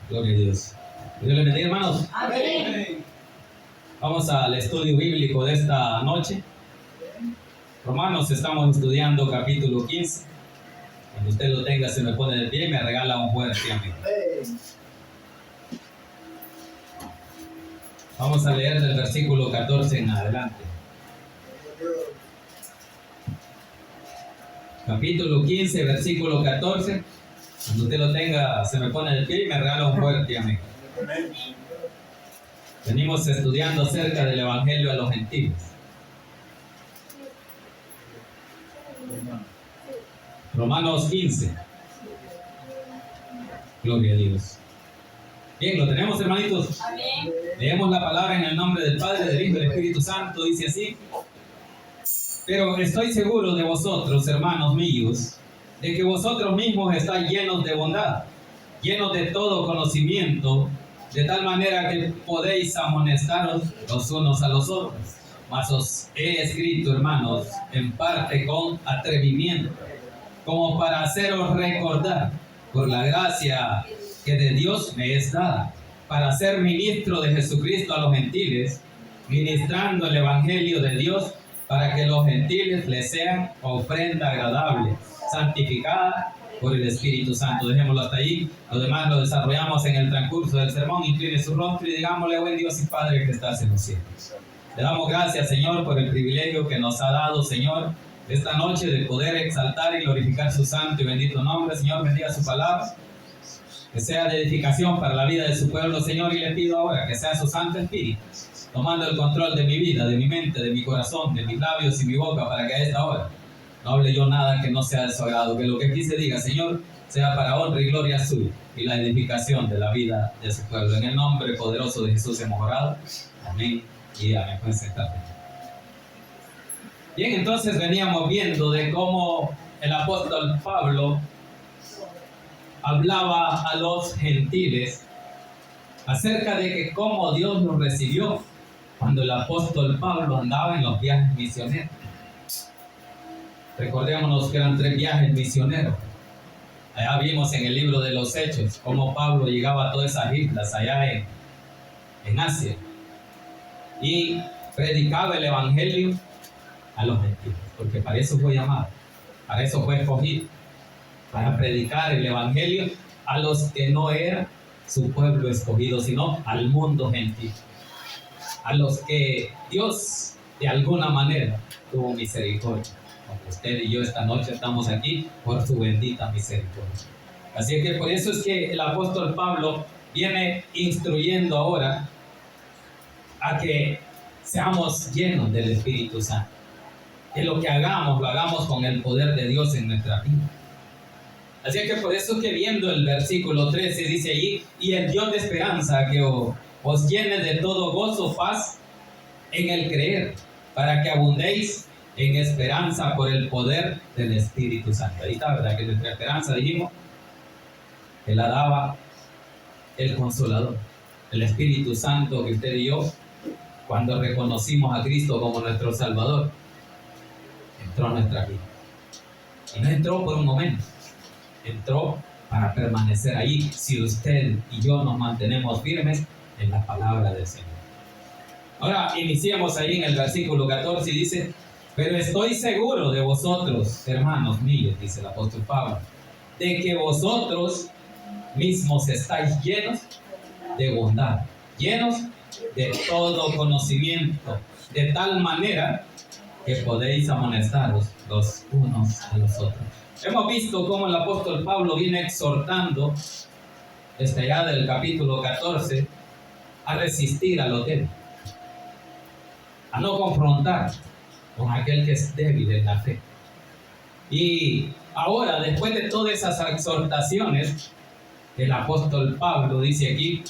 Gloria a Dios. Dios les bendiga, hermanos. Amén. Vamos al estudio bíblico de esta noche. Romanos, estamos estudiando capítulo 15. Cuando usted lo tenga, se me pone de pie y me regala un fuerte amén. Vamos a leer del versículo 14 en adelante. Capítulo 15, versículo 14. Cuando usted lo tenga, se me pone de pie y me regala un fuerte amén. Venimos estudiando acerca del Evangelio a los gentiles. Romanos 15. Gloria a Dios. Bien, ¿lo tenemos, hermanitos? Amén. Leemos la palabra en el nombre del Padre, del Hijo y del Espíritu Santo. Dice así: pero estoy seguro de vosotros, hermanos míos, de que vosotros mismos estáis llenos de bondad, llenos de todo conocimiento, de tal manera que podéis amonestaros los unos a los otros. Mas os he escrito, hermanos, en parte con atrevimiento, como para haceros recordar, por la gracia que de Dios me es dada, para ser ministro de Jesucristo a los gentiles, ministrando el Evangelio de Dios, para que los gentiles les sean ofrenda agradable, santificada por el Espíritu Santo. Dejémoslo hasta ahí. Lo demás lo desarrollamos en el transcurso del sermón. Incline su rostro y digámosle: buen Dios y Padre que estás en los cielos. Le damos gracias, Señor, por el privilegio que nos ha dado, Señor, esta noche de poder exaltar y glorificar su santo y bendito nombre. Señor, bendiga su palabra, que sea de edificación para la vida de su pueblo, Señor, y le pido ahora que sea su Santo Espíritu tomando el control de mi vida, de mi mente, de mi corazón, de mis labios y mi boca, para que a esta hora no hable yo nada que no sea de su agrado, que lo que aquí se diga, Señor, sea para honra y gloria suya y la edificación de la vida de su pueblo. En el nombre poderoso de Jesús hemos orado. Amén y amén. Pueden sentarse. Bien, entonces veníamos viendo de cómo el apóstol Pablo hablaba a los gentiles acerca de que cómo Dios los recibió cuando el apóstol Pablo andaba en los viajes misioneros. Recordémonos que eran 3 viajes misioneros. Allá vimos en el libro de los Hechos cómo Pablo llegaba a todas esas islas allá en Asia y predicaba el Evangelio a los gentiles, porque para eso fue llamado, para eso fue escogido, para predicar el Evangelio a los que no eran su pueblo escogido, sino al mundo gentil, a los que Dios de alguna manera tuvo misericordia. Como usted y yo esta noche estamos aquí por su bendita misericordia. Así que por eso es que el apóstol Pablo viene instruyendo ahora a que seamos llenos del Espíritu Santo, que lo que hagamos, lo hagamos con el poder de Dios en nuestra vida. Así que por eso que viendo el versículo 13 dice allí: y el Dios de esperanza que os llene de todo gozo, paz en el creer, para que abundéis en esperanza por el poder del Espíritu Santo. Ahí está, ¿verdad? Que nuestra esperanza, dijimos, que la daba el Consolador, el Espíritu Santo, que usted y yo, cuando reconocimos a Cristo como nuestro Salvador, entró en nuestra vida. Y no entró por un momento, entró para permanecer ahí, si usted y yo nos mantenemos firmes en la palabra del Señor. Ahora iniciemos ahí en el versículo 14 y dice: pero estoy seguro de vosotros, hermanos míos, dice el apóstol Pablo, de que vosotros mismos estáis llenos de bondad, llenos de todo conocimiento, de tal manera que podéis amonestaros los unos a los otros. Hemos visto cómo el apóstol Pablo viene exhortando desde allá del capítulo 14 a resistir a los débiles, a no confrontar con aquel que es débil en la fe. Y ahora, después de todas esas exhortaciones, el apóstol Pablo dice aquí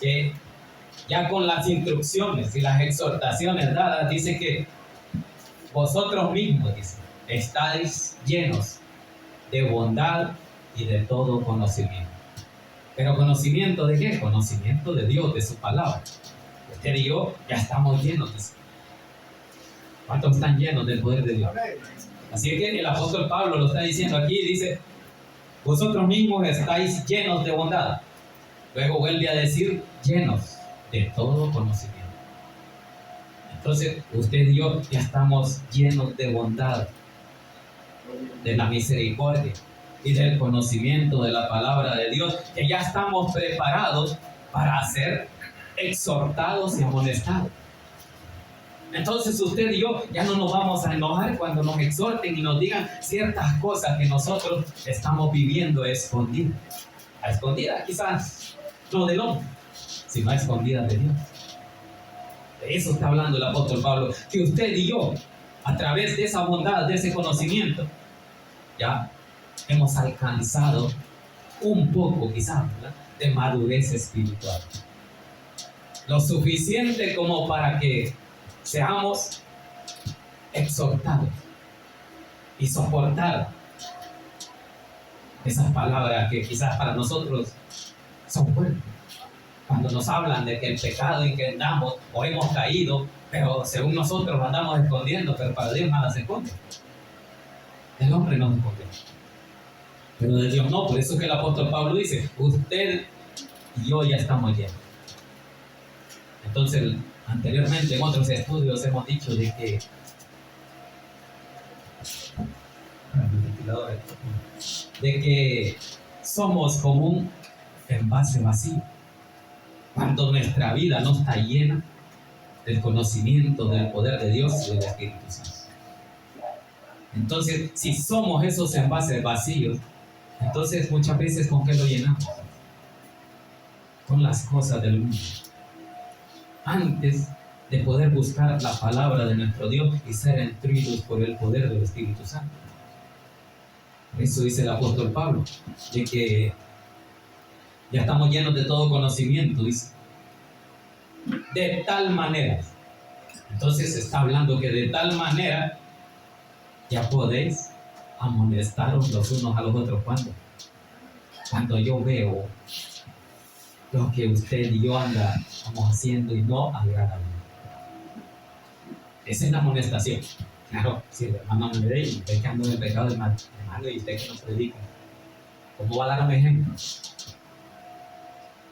que ya con las instrucciones y las exhortaciones dadas, dice que vosotros mismos, dice, estáis llenos de bondad y de todo conocimiento. ¿Pero conocimiento de qué? Conocimiento de Dios, de su palabra. Usted y yo ya estamos llenos de eso. ¿Cuántos están llenos del poder de Dios? Así que el apóstol Pablo lo está diciendo aquí, dice, vosotros mismos estáis llenos de bondad. Luego vuelve a decir, llenos de todo conocimiento. Entonces, usted y yo ya estamos llenos de bondad, de la misericordia y del conocimiento de la palabra de Dios, que ya estamos preparados para ser exhortados y amonestados. Entonces usted y yo ya no nos vamos a enojar cuando nos exhorten y nos digan ciertas cosas que nosotros estamos viviendo escondidas. A escondidas quizás no del hombre, sino a escondidas de Dios. De eso está hablando el apóstol Pablo, que usted y yo, a través de esa bondad, de ese conocimiento, ya hemos alcanzado un poco quizás, ¿verdad?, de madurez espiritual. Lo suficiente como para que seamos exhortados y soportar esas palabras que quizás para nosotros son fuertes. Cuando nos hablan de que el pecado en que andamos o hemos caído, pero según nosotros lo andamos escondiendo, pero para Dios nada se esconde. El hombre no se esconde, pero de Dios no. Por eso que el apóstol Pablo dice, usted y yo ya estamos llenos. Entonces, anteriormente en otros estudios hemos dicho de que somos como un envase vacío. Cuando nuestra vida no está llena del conocimiento, del poder de Dios y del Espíritu Santo. Entonces, si somos esos envases vacíos, entonces muchas veces ¿con qué lo llenamos? Con las cosas del mundo. Antes de poder buscar la palabra de nuestro Dios y ser nutridos por el poder del Espíritu Santo. Eso dice el apóstol Pablo, de que ya estamos llenos de todo conocimiento, dice. De tal manera. Entonces está hablando que de tal manera ya podéis amonestaros los unos a los otros. Cuando yo veo lo que usted y yo estamos haciendo y no agrada a mí. Esa es la amonestación. Claro, si el hermano me ve y ve que ando en el pecado del mal, hermano, y usted que nos predica, ¿cómo va a dar un ejemplo?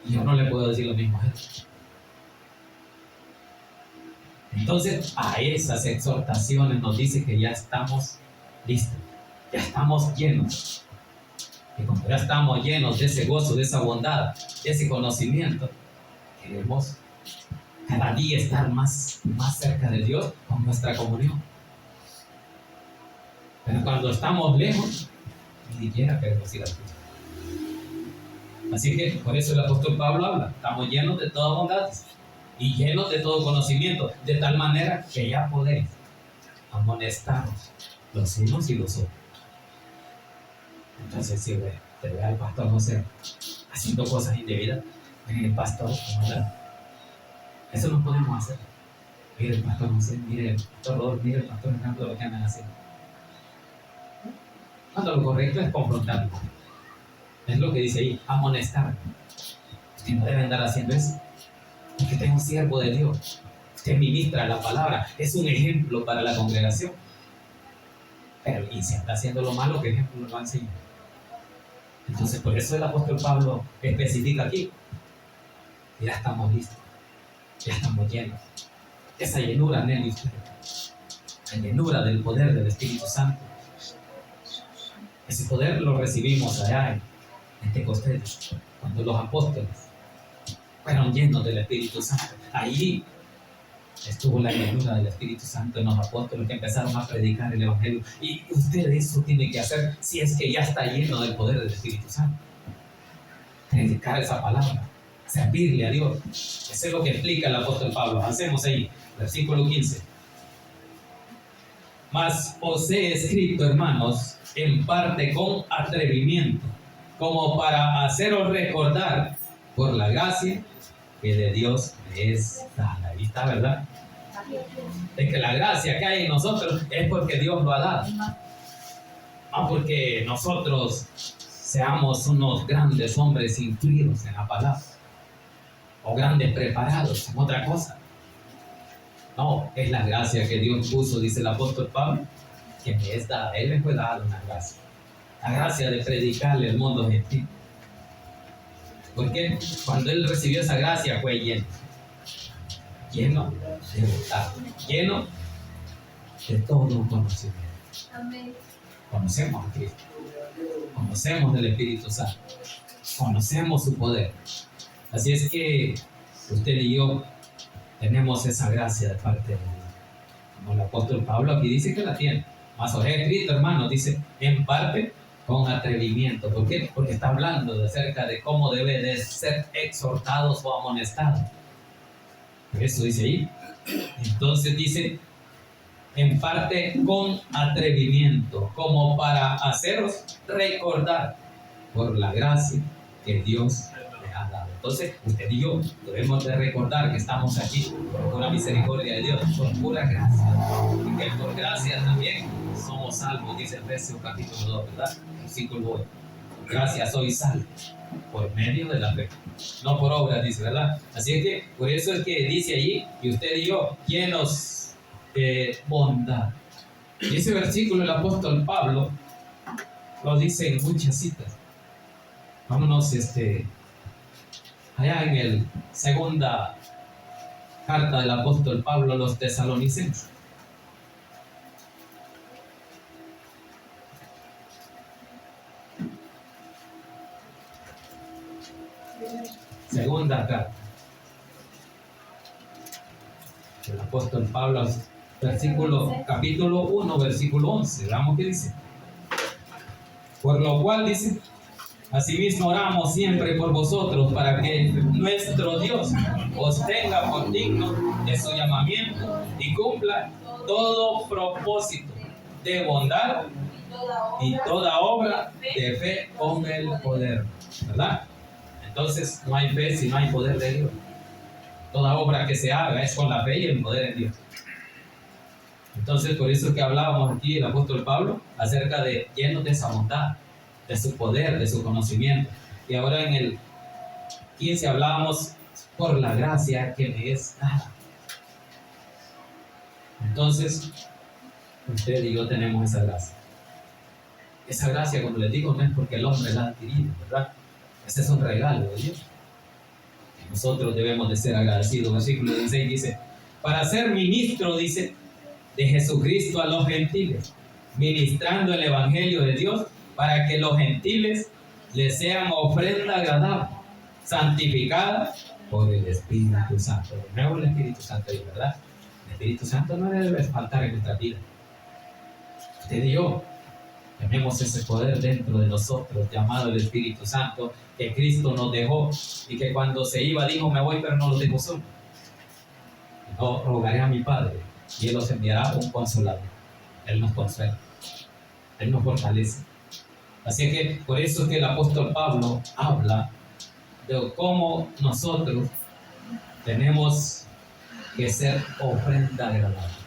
Y yo no le puedo decir lo mismo a él. Entonces, a esas exhortaciones nos dice que ya estamos listos, ya estamos llenos. Y cuando ya estamos llenos de ese gozo, de esa bondad, de ese conocimiento, queremos cada día estar más cerca de Dios con nuestra comunión. Pero cuando estamos lejos, ni siquiera queremos ir a Dios. Así que por eso el apóstol Pablo habla, estamos llenos de toda bondad y llenos de todo conocimiento, de tal manera que ya podéis amonestarnos los unos y los otros. Entonces, si te ve al pastor, no sé, haciendo cosas indebidas, mire el pastor, eso no podemos hacer. Mire el pastor, no sé, mire el pastor Rodolfo, mire el pastor Hernando, lo que andan haciendo. Cuando lo correcto es confrontarlo. Es lo que dice ahí, amonestar. Usted no debe andar haciendo eso. Porque usted es un siervo de Dios. Usted ministra la palabra, es un ejemplo para la congregación. Pero, y si está haciendo lo malo, ¿qué ejemplo nos va a enseñar? Entonces, por eso el apóstol Pablo especifica aquí. Ya estamos listos. Ya estamos llenos. Esa llenura en él y usted. La llenura del poder del Espíritu Santo. Ese poder lo recibimos allá en Pentecostés, cuando los apóstoles fueron llenos del Espíritu Santo. Allí estuvo la llenura del Espíritu Santo en los apóstoles que empezaron a predicar el Evangelio. Y usted eso tiene que hacer si es que ya está lleno del poder del Espíritu Santo. Predicar esa palabra, servirle a Dios. Eso es lo que explica el apóstol Pablo. Hacemos ahí, versículo 15. Mas os he escrito, hermanos, en parte con atrevimiento, como para haceros recordar por la gracia que de Dios me es dada. Ahí está, ¿verdad? De que la gracia que hay en nosotros es porque Dios lo ha dado. No porque nosotros seamos unos grandes hombres instruidos en la palabra o grandes preparados en otra cosa. No, es la gracia que Dios puso, dice el apóstol Pablo, que me es dada. Él me fue dada una gracia. La gracia de predicarle al mundo gentil. Porque cuando él recibió esa gracia fue lleno de bondad, lleno de todo conocimiento. Amén. Conocemos a Cristo, conocemos del Espíritu Santo, conocemos su poder. Así es que usted y yo tenemos esa gracia de parte de Dios. Como el apóstol Pablo aquí dice que la tiene. Más os he escrito, hermano, dice, en parte con atrevimiento. ¿Por qué? Porque está hablando acerca de cómo debe de ser exhortados o amonestados. Eso dice ahí. Entonces dice, en parte con atrevimiento, como para haceros recordar por la gracia que Dios le ha dado. Entonces, usted y yo debemos de recordar que estamos aquí por pura misericordia de Dios, por pura gracia. Y que por gracia también somos salvos, dice Efesios capítulo 2, ¿verdad? Versículo 8. Gracias soy salvo por medio de la fe, no por obras, dice, ¿verdad? Así es que por eso es que dice allí, y usted y yo, llenos de bondad. Y ese versículo el apóstol Pablo lo dice en muchas citas. Vámonos allá en el segunda carta del apóstol Pablo a los tesalonicenses. Segunda carta del apóstol Pablo, capítulo 1, versículo 11. Veamos qué dice. Por lo cual dice, asimismo oramos siempre por vosotros, para que nuestro Dios os tenga por digno de su llamamiento y cumpla todo propósito de bondad y toda obra de fe con el poder, ¿verdad? Entonces no hay fe si no hay poder de Dios. Toda obra que se haga es con la fe y el poder de Dios. Entonces por eso es que hablábamos aquí el apóstol Pablo acerca de llenos de esa bondad, de su poder, de su conocimiento. Y ahora en el 15 hablábamos por la gracia que le es dada. Entonces usted y yo tenemos esa gracia. Esa gracia, como les digo, no es porque el hombre la ha adquirido, ¿verdad? Ese es un regalo de Dios. Nosotros debemos de ser agradecidos. Versículo 16 dice, para ser ministro, dice, de Jesucristo a los gentiles, ministrando el evangelio de Dios, para que los gentiles les sean ofrenda agradable, santificada por el Espíritu Santo. De nuevo el Espíritu Santo, ¿verdad? El Espíritu Santo no debe faltar en nuestra vida. Usted y yo tenemos ese poder dentro de nosotros, llamado el Espíritu Santo, que Cristo nos dejó, y que cuando se iba dijo, me voy, pero no los dejo solos. Yo rogaré a mi Padre, y Él os enviará un consolador. Él nos consuela, Él nos fortalece. Así que por eso es que el apóstol Pablo habla de cómo nosotros tenemos que ser ofrenda agradable.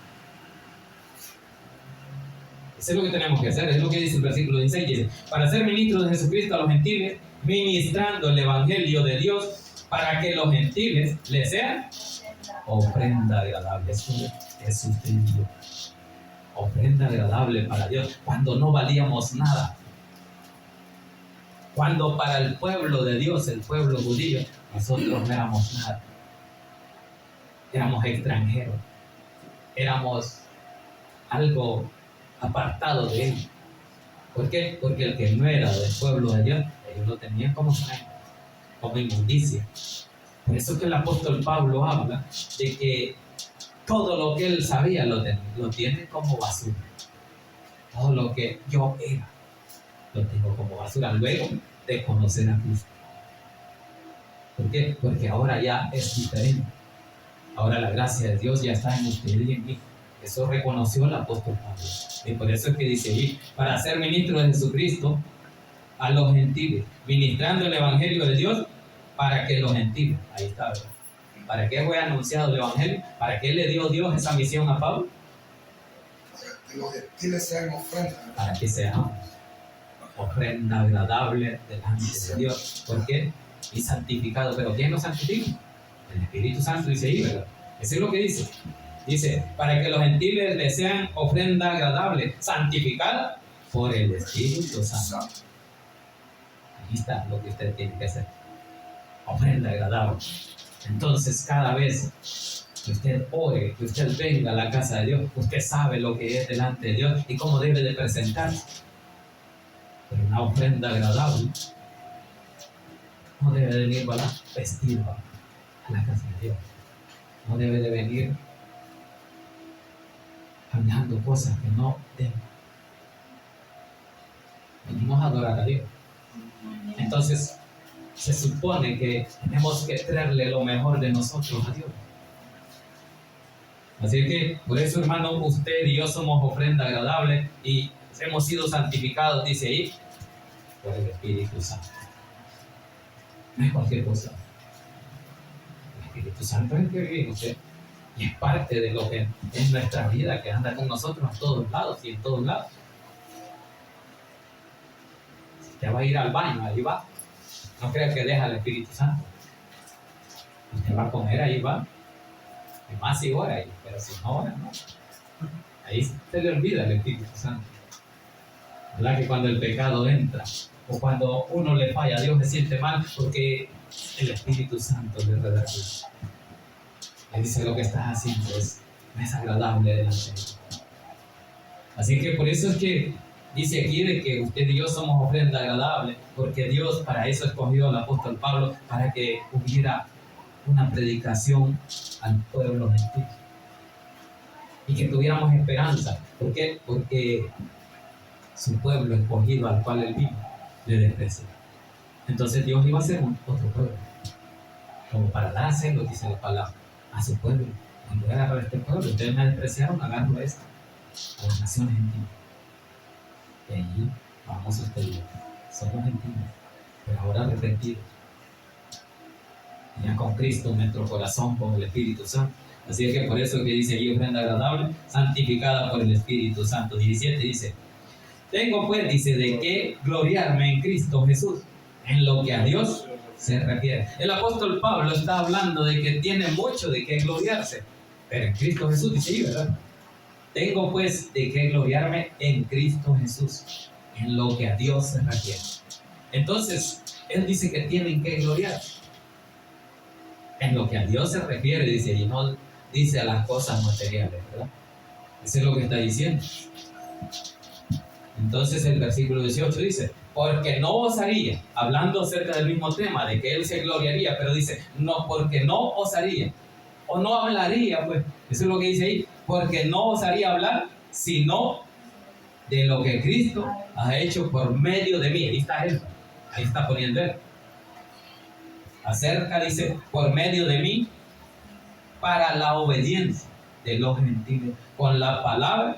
Eso es lo que tenemos que hacer, es lo que dice el versículo 16, dice, para ser ministros de Jesucristo a los gentiles, ministrando el evangelio de Dios, para que los gentiles le sean ofrenda agradable. Eso es usted y yo. Ofrenda agradable para Dios, cuando no valíamos nada. Cuando para el pueblo de Dios, el pueblo judío, nosotros no éramos nada. Éramos extranjeros. Éramos algo apartado de Él. ¿Por qué? Porque el que no era del pueblo de Dios, ellos lo tenían como sangre, como inmundicia. Por eso que el apóstol Pablo habla de que todo lo que él sabía lo tiene como basura. Todo lo que yo era, lo tengo como basura luego de conocer a Cristo. ¿Por qué? Porque ahora ya es diferente. Ahora la gracia de Dios ya está en usted y en mí. Eso reconoció el apóstol Pablo. Y por eso es que dice allí, para ser ministro de Jesucristo a los gentiles, ministrando el evangelio de Dios para que los gentiles, ahí está, ¿verdad? ¿Para qué fue anunciado el evangelio? ¿Para qué le dio Dios esa misión a Pablo? Para que los gentiles sean ofrenda. Para que seamos ofrenda agradable delante de Dios. ¿Por qué? Y santificado. ¿Pero quién nos santifica? El Espíritu Santo dice ahí, ¿verdad? Eso es lo que dice. Dice, para que los gentiles le sean ofrenda agradable, santificada por el Espíritu Santo. Ahí está lo que usted tiene que hacer. Ofrenda agradable. Entonces, cada vez que usted ore, que usted venga a la casa de Dios, usted sabe lo que es delante de Dios y cómo debe de presentarse. Pero una ofrenda agradable no debe de venir vestido a la casa de Dios. No debe de venir hablando cosas que no deben. Venimos a adorar a Dios. Entonces, se supone que tenemos que traerle lo mejor de nosotros a Dios. Así que, por eso, hermano, usted y yo somos ofrenda agradable y hemos sido santificados, dice ahí, por el Espíritu Santo. No es cualquier cosa. El Espíritu Santo es el que vive en usted y es parte de lo que es nuestra vida, que anda con nosotros a todos lados y en todos lados. Si usted va a ir al baño, ahí va. No crea que deja al Espíritu Santo. Usted va a comer, ahí va. Y más si ora ahí, pero si no ora, no. Ahí se le olvida el Espíritu Santo. ¿Verdad que cuando el pecado entra o cuando uno le falla a Dios se siente mal porque el Espíritu Santo le redarguye? Él dice, lo que estás haciendo no es agradable delante de Dios. Así que por eso es que dice aquí de que usted y yo somos ofrenda agradable, porque Dios para eso escogió al apóstol Pablo, para que hubiera una predicación al pueblo gentil y que tuviéramos esperanza. ¿Por qué? Porque su pueblo escogido al cual él vino le despreció. Entonces Dios iba a ser otro pueblo, como para dar a hacer lo que dice la palabra a su pueblo. Cuando voy a agarrar a este pueblo, ustedes me despreciaron, agarro a las naciones gentiles. Y ahí vamos a ustedes, somos gentiles, pero ahora arrepentidos. Ya con Cristo en nuestro corazón, con el Espíritu Santo. Así es que por eso que dice aquí, ofrenda agradable, santificada por el Espíritu Santo. 17 dice, tengo pues, dice, de qué gloriarme en Cristo Jesús, en lo que a Dios se refiere. El apóstol Pablo está hablando de que tiene mucho de qué gloriarse, pero en Cristo Jesús, dice ahí, ¿verdad? Tengo pues de qué gloriarme en Cristo Jesús, en lo que a Dios se refiere. Entonces, él dice que tienen que gloriarse en lo que a Dios se refiere, dice, y no dice a las cosas materiales, ¿verdad? Eso es lo que está diciendo. Entonces el versículo 18 dice, porque no osaría, hablando acerca del mismo tema, de que él se gloriaría, pero dice, no, porque no osaría, o no hablaría, pues, eso es lo que dice ahí, porque no osaría hablar, sino de lo que Cristo ha hecho por medio de mí. Ahí está él, ahí está poniendo él. Acerca, dice, por medio de mí, para la obediencia de los gentiles, con la palabra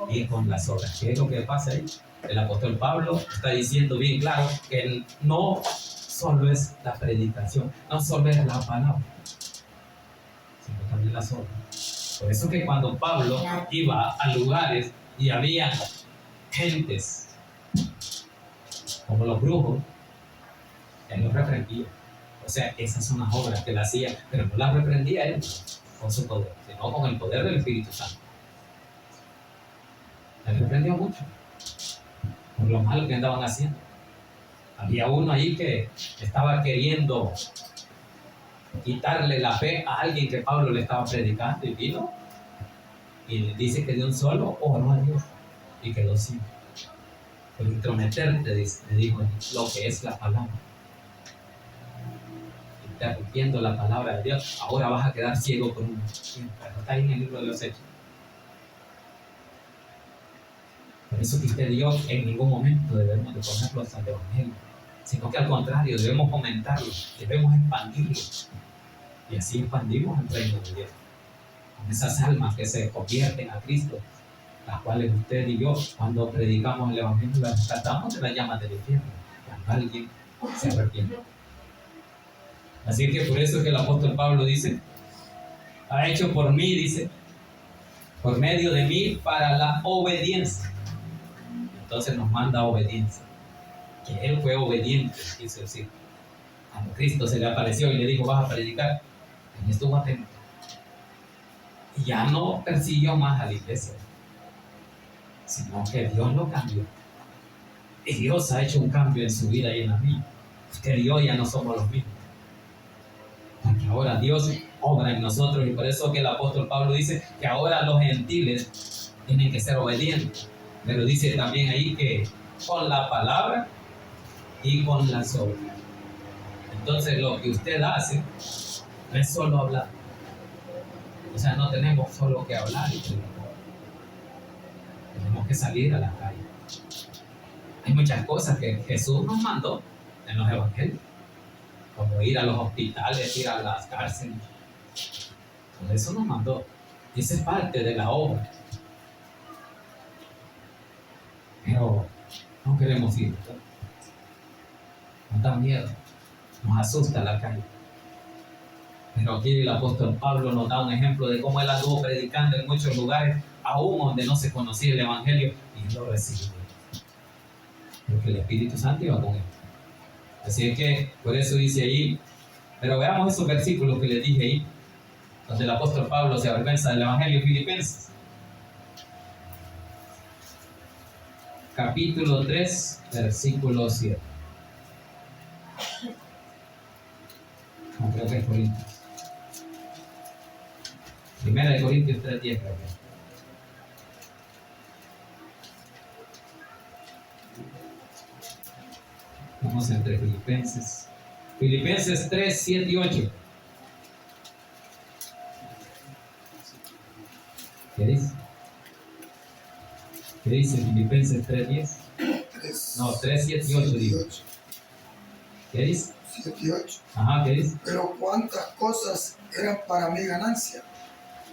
y con las obras. ¿Qué es lo que pasa ahí? El apóstol Pablo está diciendo bien claro que no solo es la predicación, no solo es la palabra, sino también las obras. Por eso que cuando Pablo iba a lugares y había gentes como los brujos, él los reprendía. O sea, esas son las obras que él hacía, pero no las reprendía él con su poder, sino con el poder del Espíritu Santo. Él reprendió mucho por lo malo que andaban haciendo. Había uno ahí que estaba queriendo quitarle la fe a alguien que Pablo le estaba predicando, y vino y dice que de un solo oró a Dios y quedó ciego. Por intrometerte, le dijo, lo que es la palabra. Interrumpiendo la palabra de Dios, ahora vas a quedar ciego por un tiempo. Está ahí en el libro de los Hechos. Por eso que usted y yo en ningún momento debemos de ponerlos al evangelio, sino que al contrario, debemos fomentarlo, debemos expandirlo. Y así expandimos el reino de Dios. Con esas almas que se convierten a Cristo, las cuales usted y yo, cuando predicamos el evangelio, las rescatamos de las llamas del infierno, cuando alguien se arrepiente. Así que por eso es que el apóstol Pablo dice, ha hecho por mí, dice, por medio de mí, para la obediencia. Entonces nos manda obediencia, que él fue obediente, quiso decir. Cuando Cristo se le apareció y le dijo, vas a predicar, él estuvo atento. ya no persiguió más a la iglesia, sino que Dios lo cambió. Y Dios ha hecho un cambio en su vida y en la mía. Usted y yo ya no somos los mismos. Porque ahora Dios obra en nosotros, y por eso que el apóstol Pablo dice que ahora los gentiles tienen que ser obedientes. Pero dice también ahí que con la palabra y con las obras. Entonces lo que usted hace no es solo hablar. O sea, no tenemos solo que hablar y predicar. Tenemos que salir a la calle. Hay muchas cosas que Jesús nos mandó en los evangelios, como ir a los hospitales, ir a las cárceles. Todo eso nos mandó. Y esa es parte de la obra. Pero no queremos ir, ¿verdad? Nos da miedo, nos asusta la calle. Pero aquí el apóstol Pablo nos da un ejemplo de cómo él anduvo predicando en muchos lugares, aún donde no se conocía el evangelio, y lo recibió. Porque el Espíritu Santo iba con él. Así es que por eso dice ahí, pero veamos esos versículos que les dije ahí, donde el apóstol Pablo se avergüenza del evangelio. Filipenses, capítulo 3, versículo 7. No, creo que es Corintios. Primera de Corintios 3:10, creo que. Vamos entre Filipenses. Filipenses 3, 7 y 8. ¿Qué dice? ¿Qué dice Filipenses 3:10? No, 3, 7 y 8 digo. ¿Qué dice? 7 y 8. Ajá, ¿qué dice? Pero cuántas cosas eran para mi ganancia,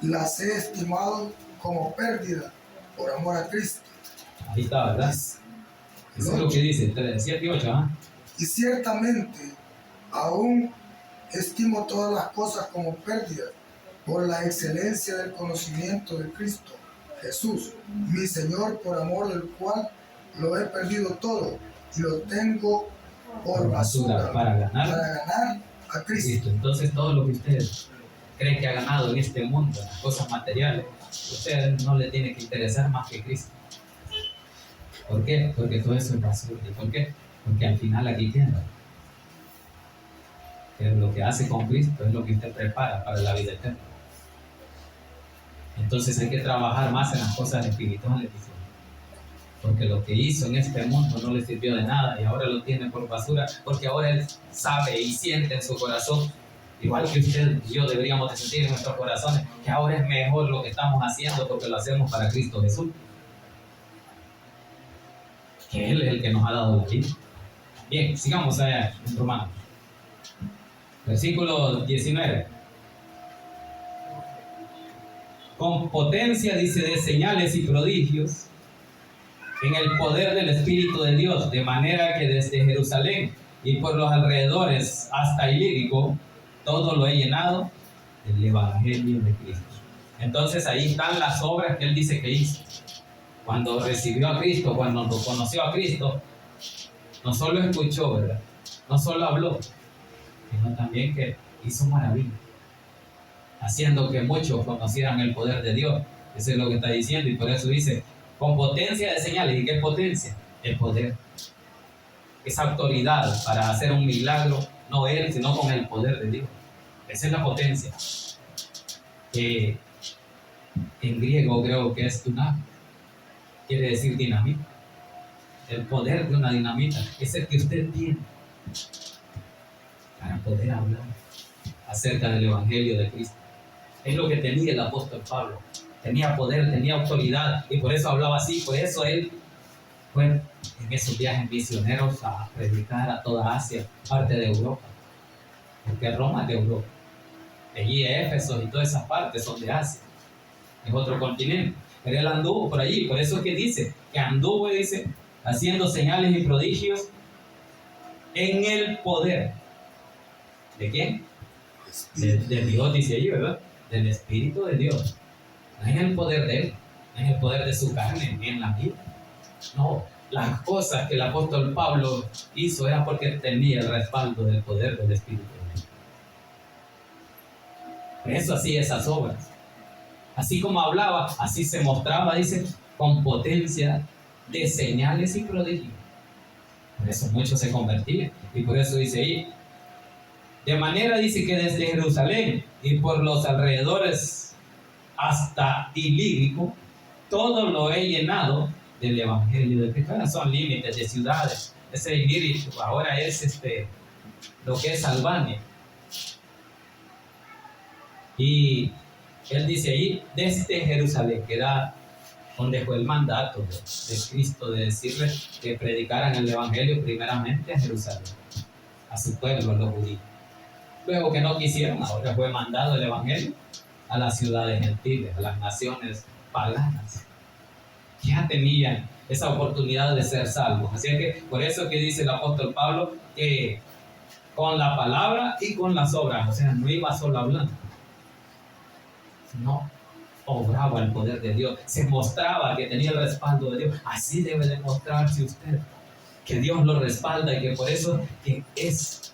las he estimado como pérdida por amor a Cristo. Ahí está, ¿verdad? Eso es lo que dice, 3, 7 y 8, ajá. Y ciertamente aún estimo todas las cosas como pérdida por la excelencia del conocimiento de Cristo Jesús, mi Señor, por amor del cual lo he perdido todo y lo tengo por basura para ganar a Cristo. Entonces todo lo que usted cree que ha ganado en este mundo, las cosas materiales, usted no le tiene que interesar más que Cristo. ¿Por qué? Porque todo eso es basura. ¿Y por qué? Porque al final aquí queda. Pero lo que hace con Cristo es lo que usted prepara para la vida eterna. Entonces hay que trabajar más en las cosas espirituales, porque lo que hizo en este mundo no le sirvió de nada y ahora lo tiene por basura, porque ahora él sabe y siente en su corazón, igual que usted y yo deberíamos de sentir en nuestros corazones, que ahora es mejor lo que estamos haciendo porque lo hacemos para Cristo Jesús, que Él es el que nos ha dado la vida. Bien, sigamos allá en Romanos, versículo 19. Con potencia, dice, de señales y prodigios en el poder del Espíritu de Dios, de manera que desde Jerusalén y por los alrededores hasta Ilírico, todo lo he llenado del Evangelio de Cristo. Entonces ahí están las obras que él dice que hizo. Cuando recibió a Cristo, cuando lo conoció a Cristo, no solo escuchó, ¿verdad? No solo habló, sino también que hizo maravillas, haciendo que muchos conocieran el poder de Dios. Eso es lo que está diciendo, y por eso dice, con potencia de señales. ¿Y qué es potencia? El poder. Esa autoridad para hacer un milagro, no él, sino con el poder de Dios. Esa es la potencia. Que en griego creo que es dunamia. Quiere decir dinamita. El poder de una dinamita es el que usted tiene para poder hablar acerca del Evangelio de Cristo. Es lo que tenía el apóstol Pablo. Tenía poder, tenía autoridad, y por eso hablaba así. Por eso él fue en esos viajes misioneros a predicar a toda Asia, parte de Europa, porque Roma es de Europa. Allí Éfeso y todas esas partes son de Asia, es otro continente. Pero él anduvo por allí, por eso es que dice que anduvo, dice, haciendo señales y prodigios en el poder. ¿De quién? De Dios, dice allí, ¿verdad? Del Espíritu de Dios. No en el poder de él, no en el poder de su carne, ni en la vida. No, las cosas que el apóstol Pablo hizo era porque tenía el respaldo del poder del Espíritu de Dios. Por eso hacía esas obras. Así como hablaba, así se mostraba, dice, con potencia de señales y prodigios. Por eso muchos se convertían. Y por eso dice ahí, de manera dice que desde Jerusalén y por los alrededores hasta Ilírico, todo lo he llenado del Evangelio de Cristo. Ahora son límites de ciudades. Ese Ilírico ahora es lo que es Albania. Y él dice ahí, desde Jerusalén, que era donde fue el mandato de Cristo de decirles que predicaran el Evangelio primeramente a Jerusalén, a su pueblo, a los judíos. Luego que no quisieron, ahora fue mandado el Evangelio a las ciudades gentiles, a las naciones paganas. Ya tenían esa oportunidad de ser salvos. Así que por eso que dice el apóstol Pablo que con la palabra y con las obras, o sea, no iba solo hablando, no, obraba el poder de Dios, se mostraba que tenía el respaldo de Dios. Así debe demostrarse usted que Dios lo respalda y que por eso que es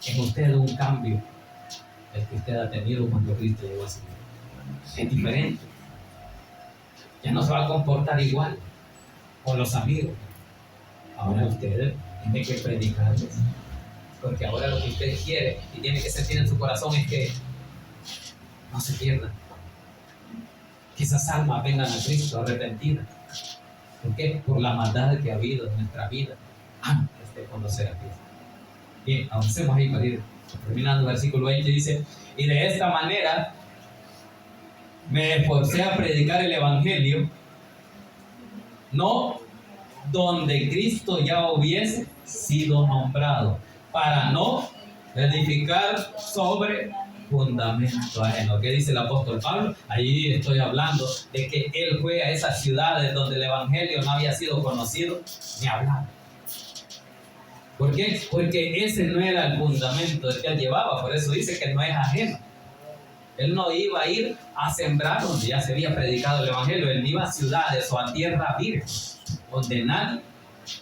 en usted un cambio el que usted ha tenido cuando Cristo llegó a su vida. Es diferente, ya no se va a comportar igual con los amigos. Ahora usted tiene que predicarles, porque ahora lo que usted quiere y tiene que sentir en su corazón es que no se pierdan, que esas almas vengan a Cristo arrepentidas. ¿Por qué? Por la maldad que ha habido en nuestra vida antes de conocer a Cristo. Bien, avancemos ahí para ir terminando. El versículo 20 dice, y de esta manera me esforcé a predicar el Evangelio, no donde Cristo ya hubiese sido nombrado, para no edificar sobre fundamento ajeno. ¿Qué dice el apóstol Pablo? Ahí estoy hablando de que él fue a esas ciudades donde el Evangelio no había sido conocido ni hablado. ¿Por qué? Porque ese no era el fundamento que él llevaba. Por eso dice que no es ajeno. Él no iba a ir a sembrar donde ya se había predicado el Evangelio. Él iba a ciudades o a tierra virgen, donde nadie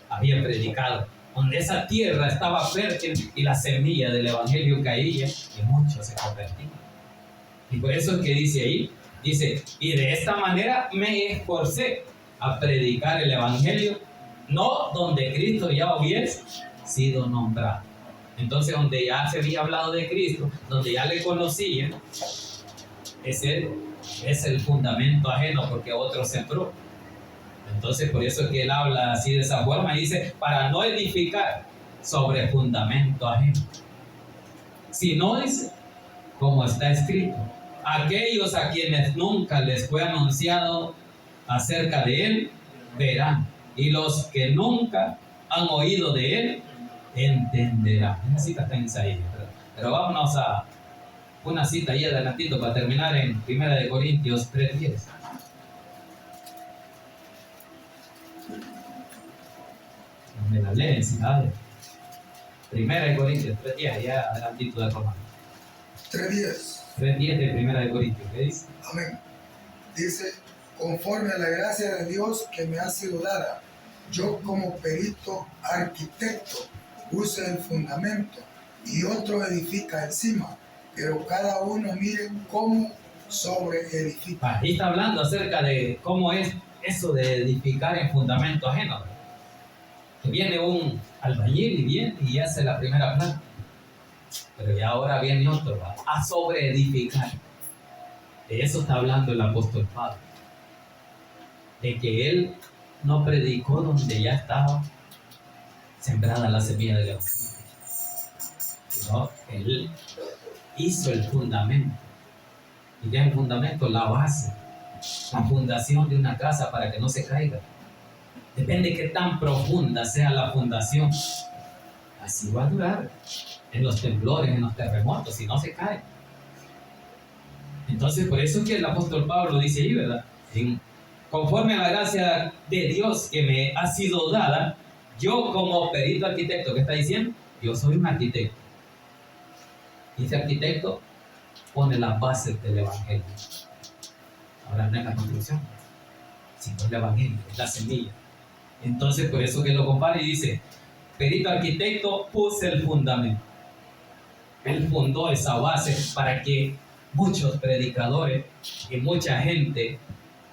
había predicado, donde esa tierra estaba fértil y la semilla del Evangelio caía y muchos se convertían. Y por eso es que dice ahí, dice, y de esta manera me esforcé a predicar el Evangelio, no donde Cristo ya hubiese sido nombrado. Entonces, donde ya se había hablado de Cristo, donde ya le conocían, ese es el fundamento ajeno, porque otro sembró. Entonces, por eso es que él habla así de esa forma y dice, para no edificar sobre fundamento ajeno, sino dice, como está escrito, aquellos a quienes nunca les fue anunciado acerca de él, verán, y los que nunca han oído de él, entenderán. Esa cita está en Isaías, pero vámonos a una cita ahí adelantito para terminar en 1 Corintios 3:10. Me la leen, ¿sabes? 1 Corintios 3:10, ya adelantito de Romanos. 3:10. 3:10 de 1 Corintios, ¿qué dice? Amén. Dice, conforme a la gracia de Dios que me ha sido dada, yo como perito arquitecto puse el fundamento y otro edifica encima, pero cada uno mire cómo sobre edifica. Ahí está hablando acerca de cómo es eso de edificar en fundamento ajeno. Que viene un albañil y viene y hace la primera planta, pero ya ahora viene otro a sobre edificar. De eso está hablando el apóstol Pablo, de que él no predicó donde ya estaba sembrada la semilla del Evangelio, sino él hizo el fundamento. Y ya el fundamento, la base, la fundación de una casa para que no se caiga. Depende de qué tan profunda sea la fundación, así va a durar en los temblores, en los terremotos, si no se cae. Entonces, por eso es que el apóstol Pablo dice ahí, ¿verdad? Conforme a la gracia de Dios que me ha sido dada, yo como perito arquitecto, ¿qué está diciendo? Yo soy un arquitecto. Y ese arquitecto pone las bases del Evangelio. Ahora no es la construcción, sino el Evangelio, es la semilla. Entonces, por eso que lo compara y dice, perito arquitecto puse el fundamento. Él fundó esa base para que muchos predicadores y mucha gente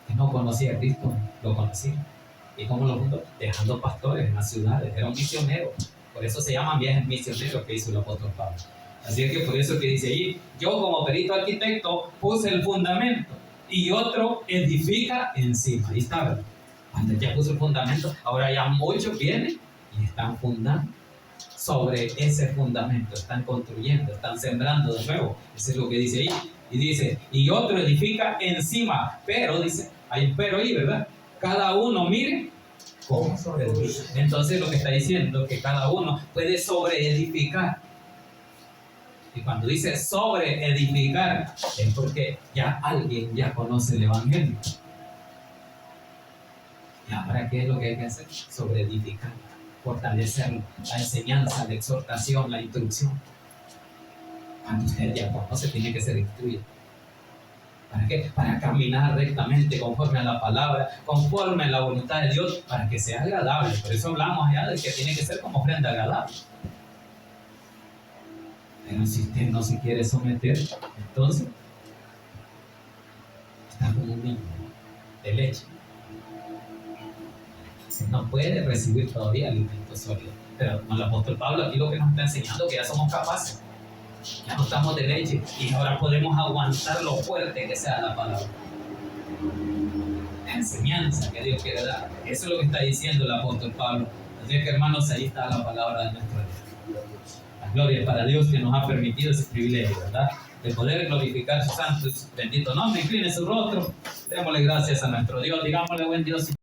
que no conocía a Cristo lo conocía. ¿Y cómo lo fundó? Dejando pastores en las ciudades. Era un misionero. Por eso se llaman viajes misioneros que hizo el apóstol Pablo. Así es que por eso que dice allí, yo como perito arquitecto puse el fundamento y otro edifica encima. Ahí está, ¿verdad? Cuando ya puso el fundamento, ahora ya muchos vienen y están fundando sobre ese fundamento, están construyendo, están sembrando de nuevo. Eso es lo que dice ahí. Y dice, y otro edifica encima, pero dice, hay un pero ahí, ¿verdad? Cada uno mire cómo edifica. Entonces lo que está diciendo es que cada uno puede sobreedificar. Y cuando dice sobreedificar es porque ya alguien ya conoce el Evangelio. ¿Y ahora qué es lo que hay que hacer? Sobreedificar, fortalecer la enseñanza, la exhortación, la instrucción. Cuando usted ya conoce, tiene que ser instruido. ¿Para qué? Para caminar rectamente conforme a la palabra, conforme a la voluntad de Dios, para que sea agradable. Por eso hablamos allá de que tiene que ser como ofrenda agradable. Pero si usted no se quiere someter, entonces está como un niño de leche. No puede recibir todavía alimento sólido. Pero el apóstol Pablo aquí lo que nos está enseñando es que ya somos capaces. Ya no estamos de leche y ahora podemos aguantar lo fuerte que sea la palabra. La enseñanza que Dios quiere dar. Eso es lo que está diciendo el apóstol Pablo. Así que, hermanos, ahí está la palabra de nuestro Dios. La gloria para Dios que nos ha permitido ese privilegio, ¿verdad? De poder glorificar su santo y su bendito nombre. Incline su rostro. Démosle gracias a nuestro Dios. Digámosle, buen Dios.